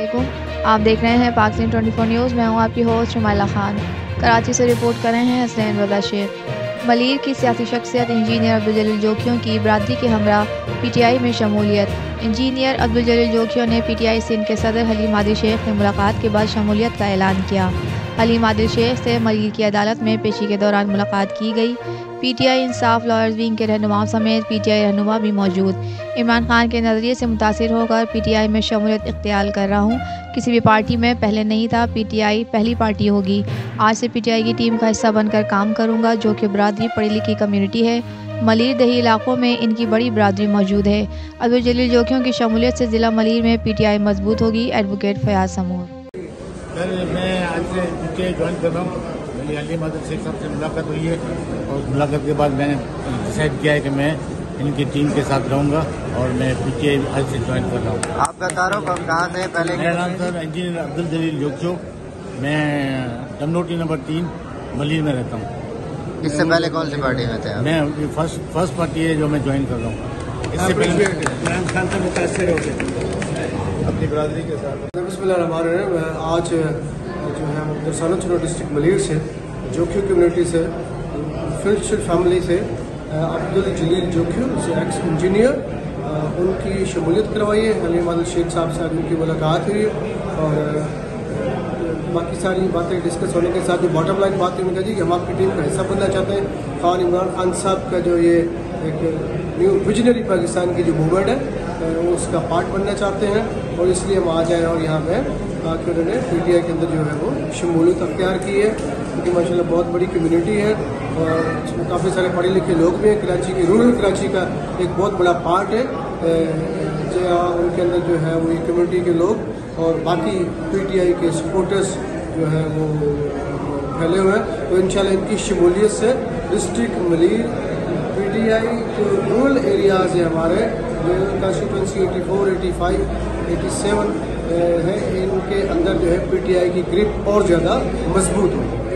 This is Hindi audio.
आप देख रहे हैं पाकिस्तान 24 न्यूज़। मैं हूं आपकी होस्ट शुमाइला खान। कराची से रिपोर्ट कर रहे हैं हसनैन रज़ा शेख। मलीर की सियासी शख्सियत इंजीनियर अब्दुल जलील जोखियों की बरादरी के हमरा PTI में शमूलियत। इंजीनियर अब्दुल जलील जोखियों ने PTI सिंध के सदर हलीम आदिल शेख ने मुलाकात के बाद शमूलियत का ऐलान किया। हलीम आदिल शेख से मलीर की अदालत में पेशी के दौरान मुलाकात की गई। PTI इंसाफ लॉयर्स विंग के रहनुमाओं समेत PTI रहनुमा भी मौजूद। इमरान खान के नज़रिए से मुतासिर होकर PTI में शमूलियत इख्तियार कर रहा हूँ। किसी भी पार्टी में पहले नहीं था, PTI पहली पार्टी होगी। आज से PTI की टीम का हिस्सा बनकर काम करूँगा, जो कि बरादरी पढ़ी लिखी कम्युनिटी है। मलीर दही इलाकों में इनकी बड़ी बरादरी मौजूद है। अब्दुल जलील जोखियों की शमूलियत से ज़िला मलीर में PTI मजबूत होगी। एडवोकेट फयाज समूर। मैं आज से PTI ज्वाइन कर रहा हूँ। मेरी हलीम आदिल शेख साहब से मुलाकात हुई है और मुलाकात के बाद मैंने डिसाइड किया है कि मैं इनकी टीम के साथ रहूँगा और मैं PTI आज से ज्वाइन कर रहा हूँ। आपका तारुफ कहाँ से पहले? मेरा नाम सर इंजीनियर अब्दुल जलील जोखियों। मैं डमनोटी नंबर 3 मलीर में रहता हूँ। इससे पहले कौन सी पार्टी में थे? मैं फर्स्ट पार्टी है जो मैं ज्वाइन कर रहा हूँ। इससे पहले इमरान खान से मुतासिर हो गए अपनी बरादरी के साथ। बिस्मिल्लाहिर्रहमानिर्रहीम। आज जो है दरसाना डिस्ट्रिक्ट मलीर से जोखियों कम्युनिटी से फिल्ड फैमिली से अब्दुल जलील जोखियों से एक्स इंजीनियर उनकी शमूलियत करवाई है। हलीम आदिल शेख साहब से उनकी मुलाकात हुई और बाकी सारी बातें डिस्कस होने के साथ जो बॉटम लाइन बात उन्होंने कही कि हम आपकी टीम का हिस्सा बनना चाहते हैं। खान इमरान खान साहब का जो ये एक न्यू विजनरी पाकिस्तान की जो मूवमेंट है वो उसका पार्ट बनना चाहते हैं और इसलिए हम आ जाए और यहाँ पे आके उन्होंने PTI के अंदर जो है वो शमूलियत अख्तियार की है, क्योंकि माशाल्लाह बहुत बड़ी कम्युनिटी है और काफ़ी सारे पढ़े लिखे लोग भी हैं। कराची की रूरल कराची का एक बहुत बड़ा पार्ट है जो उनके अंदर जो है वो ये कम्युनिटी के लोग और बाकी PTI के सपोर्टर्स जो है वो फैले हुए हैं। तो इंशाल्लाह इनकी शमूलियत से डिस्ट्रिक्ट मलीर PTI जो रूरल एरियाज़ है हमारे कंस्टिट्यूंसी 84, 85, 87 है, इनके अंदर जो है PTI की ग्रिप और ज़्यादा मजबूत होगी।